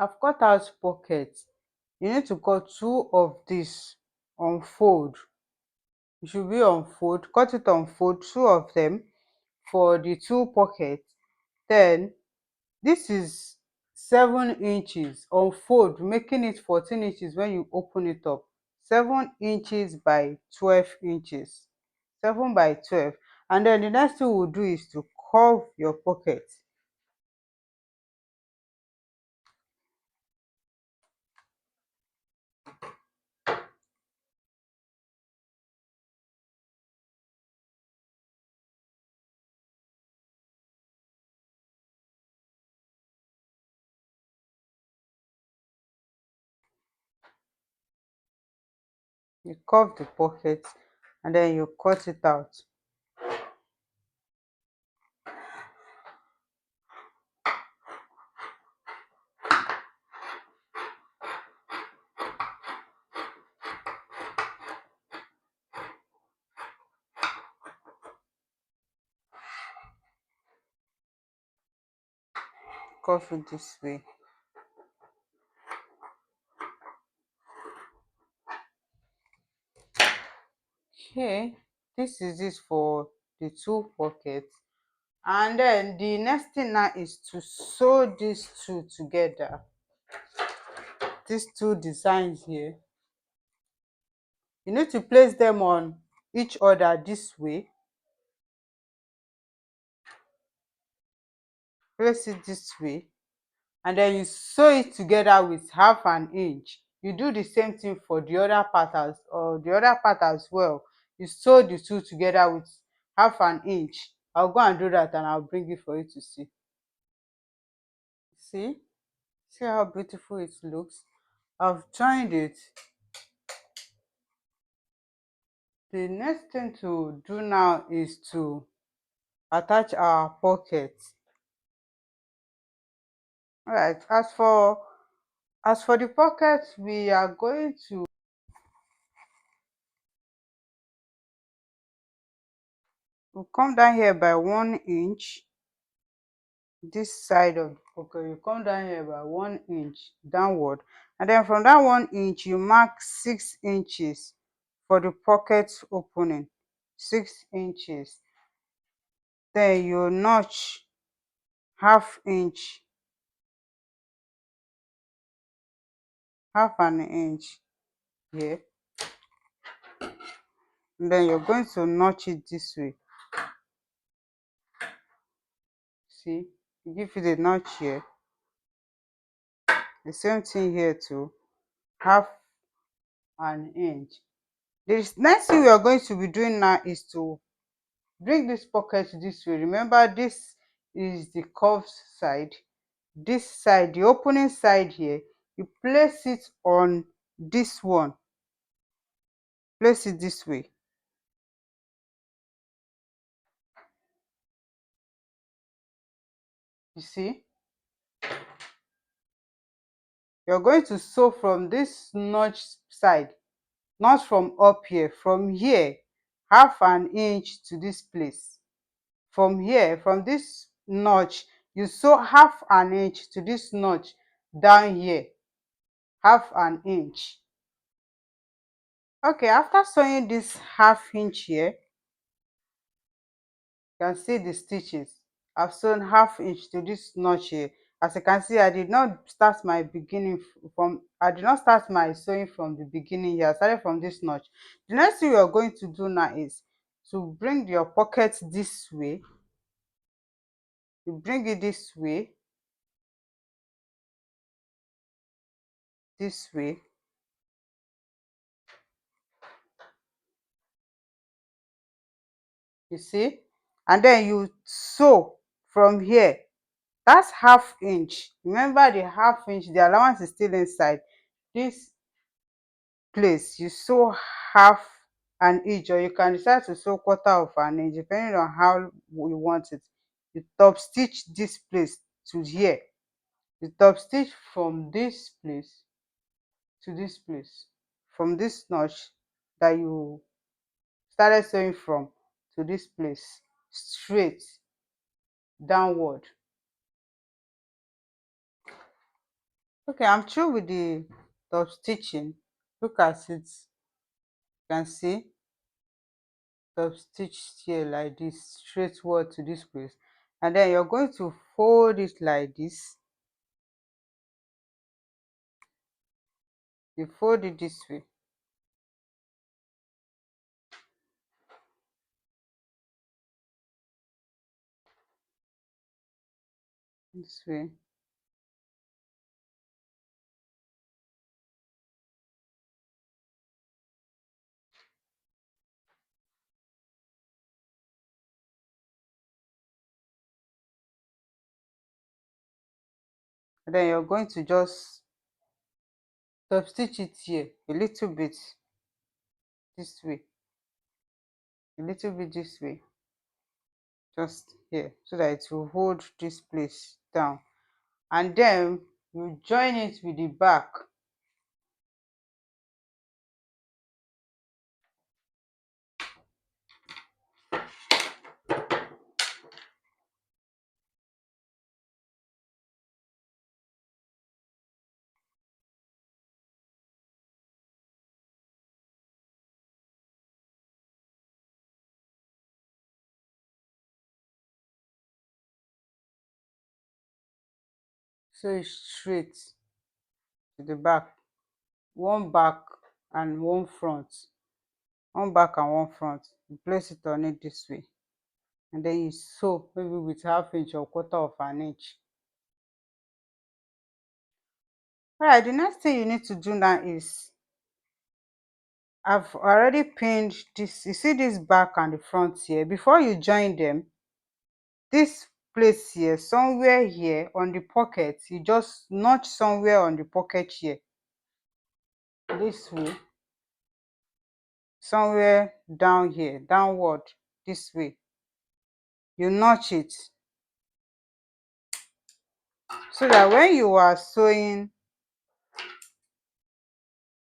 I've cut out pockets. You need to cut two of this on fold. It should be on fold. Cut it on fold, two of them for the two pockets. Then this is 7 inches on fold, making it 14 inches when you open it up. 7 inches by 12 inches. 7 by 12. And then the next thing we'll do is to curve your pocket. You curve the pocket and then you cut it out. Curve it this way. Okay, this is it for the two pockets. And then the next thing now is to sew these two together. These two designs here, you need to place them on each other this way. Place it this way, and then you sew it together with half an inch. You do the same thing for the other part as well. You sew the two together with half an inch. I'll go and do that and I'll bring it for you to see. See how beautiful it looks. I've joined it. The next thing to do now is to attach our pocket. All right, as for the pocket, we are going to we'll come down here by 1 inch. This side of the pocket, you come down here by 1 inch downward, and then from that 1 inch you mark 6 inches for the pocket opening. 6 inches. Then you notch half inch, half an inch here, and then you're going to notch it this way. See, you give it a notch here. The same thing here too, half an inch. The next thing we are going to be doing now is to bring this pocket this way. Remember, this is the curved side. This side, the opening side here, you place it on this one. Place it this way. You see, you're going to sew from this notch side, not from up here, from here, half an inch to this place. From here, from this notch, you sew half an inch to this notch down here, half an inch. Okay, after sewing this half inch here, you can see the stitches. I've sewn half inch to this notch here. As you can see, I did not start my sewing from the beginning here. I started from this notch. The next thing we are going to do now is to bring your pocket this way. You bring it this way, this way. You see, and then you sew from here. That's half inch. Remember, the half inch, the allowance is still inside this place. You sew half an inch, or you can decide to sew quarter of an inch depending on how you want it. You top stitch this place to here. You top stitch from this place to this place, from this notch that you started sewing from to this place, straight downward. Okay, I'm through with the top stitching. Look at it. You can see top stitched here like this, straightward to this place. And then you're going to fold it like this. You fold it this way. This way. And then you're going to just top stitch it here a little bit this way, a little bit this way, just here, so that it will hold this place down. And then you join it with the back. So it's straight to the back, one back and one front, one back and one front. You place it on it this way, and then you sew maybe with half inch or quarter of an inch. All right, the next thing you need to do now is, I've already pinned this. You see this back and the front here. Before you join them, this place here, somewhere here on the pocket, you just notch somewhere on the pocket here, this way, somewhere down here, downward, this way. You notch it so that when you are sewing,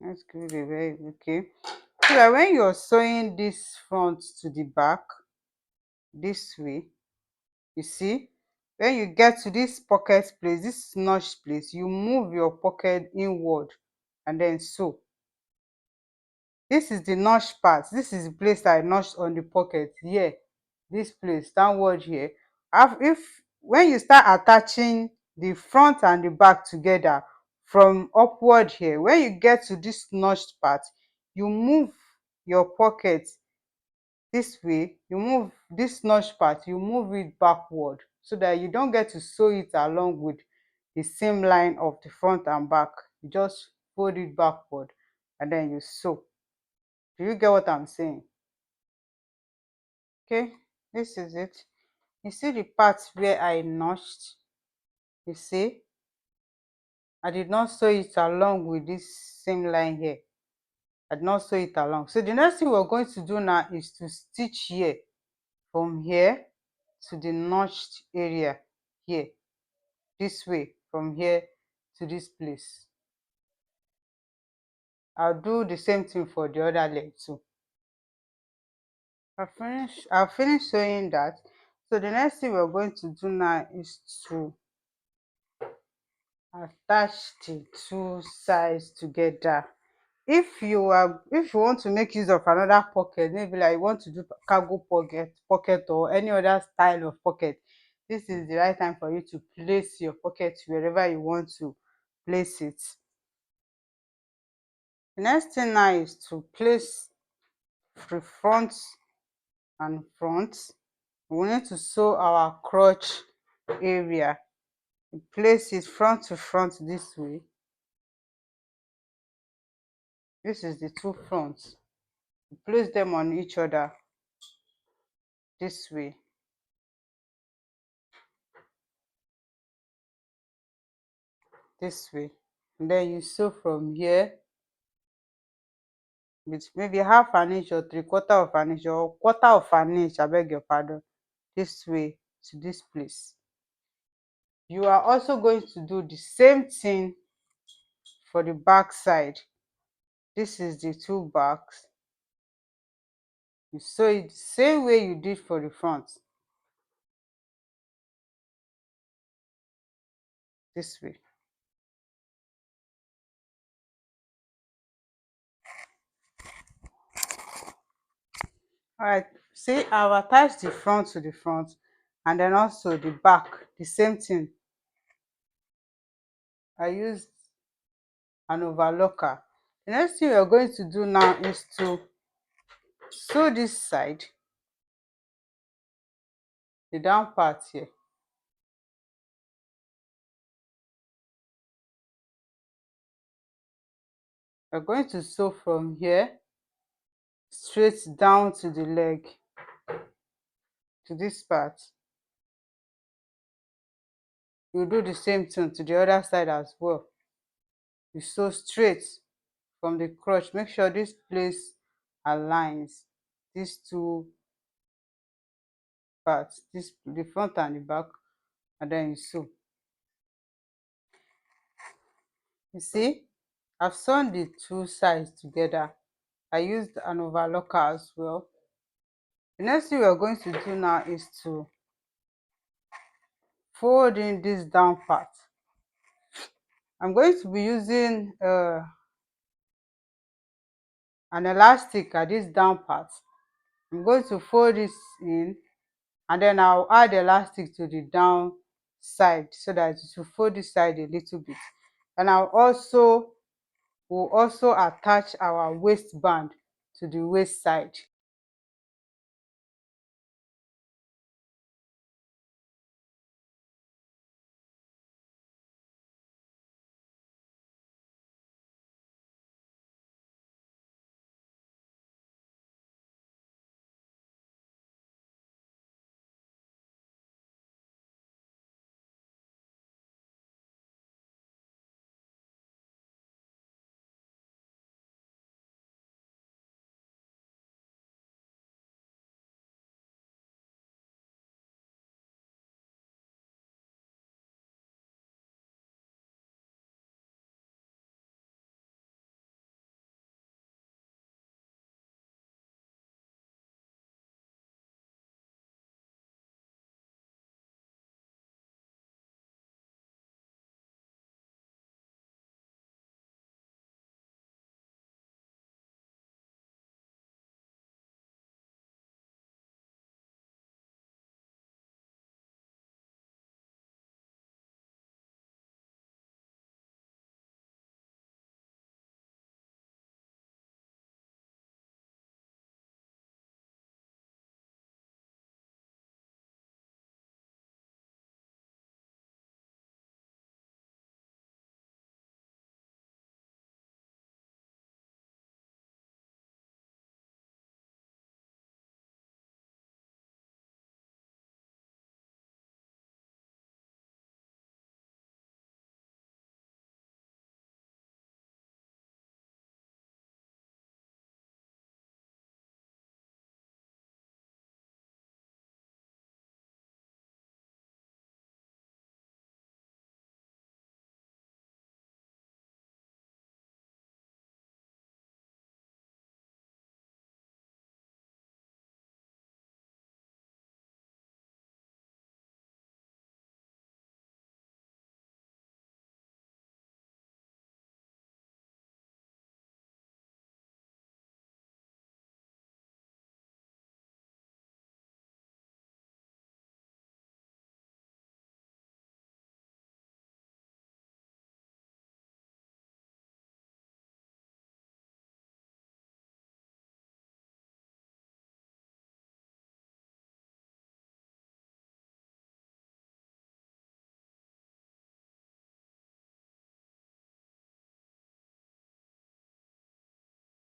let's give it a very okay, so that when you're sewing this front to the back, this way, you see, when you get to this pocket place, this notch place, you move your pocket inward and then sew. This is the notch part. This is the place that I notched on the pocket here, this place downward here. If when you start attaching the front and the back together from upward here, when you get to this notched part, you move your pocket this way, you move this notch part, you move it backward so that you don't get to sew it along with the same line of the front and back. You just fold it backward and then you sew. Do you get what I'm saying? Okay, this is it. You see the part where I notched? You see, I did not sew it along with this same line here. I did not sew it along. So the next thing we're going to do now is to stitch here, from here to the notched area here, this way, from here to this place. I'll do the same thing for the other leg too. I've finished sewing that. So the next thing we're going to do now is to attach the two sides together. If you want to make use of another pocket, maybe like you want to do cargo pocket or any other style of pocket, this is the right time for you to place your pocket wherever you want to place it. The next thing now is to place the front and front. We need to sew our crotch area. You place it front to front this way. This is the two fronts. You place them on each other this way. This way. And then you sew from here with maybe half an inch or three quarter of an inch or quarter of an inch, I beg your pardon, this way to this place. You are also going to do the same thing for the back side. This is the two backs. You sew it the same way you did for the front, this way. Alright, see, I've attached the front to the front, and then also the back, the same thing. I used an overlocker. The next thing we're going to do now is to sew this side, the down part here. We're going to sew from here straight down to the leg, to this part. You do the same thing to the other side as well. You sew straight from the crotch. Make sure this place aligns, these two parts, this the front and the back, and then you sew. You see, I've sewn the two sides together. I used an overlocker as well. The next thing we're going to do now is to fold in this down part. I'm going to be using an elastic at this down part. I'm going to fold this in, and then I'll add elastic to the down side so that it will fold this side a little bit. And we'll also attach our waistband to the waist side.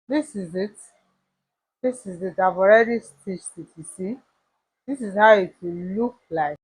This is it. This is it. I've already stitched it, you see. This is how it will look like.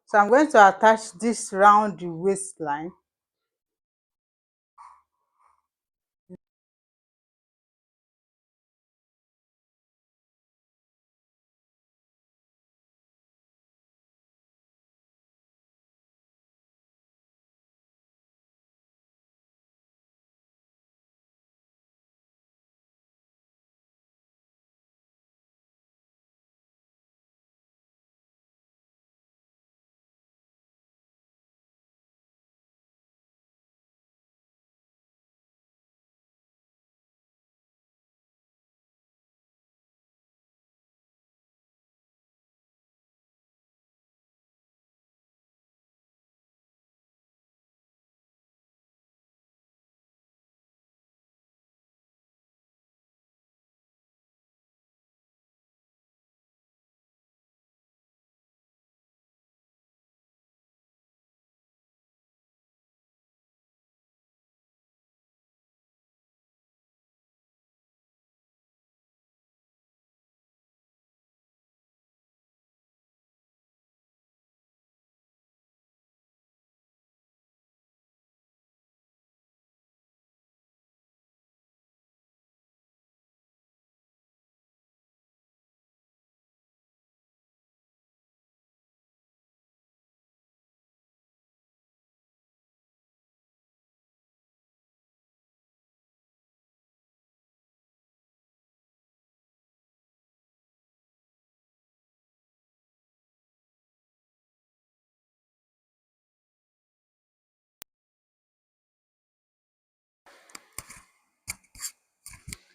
So I'm going to attach this round the waistline.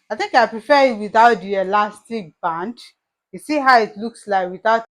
I think I prefer it without the elastic band. You see how it looks like without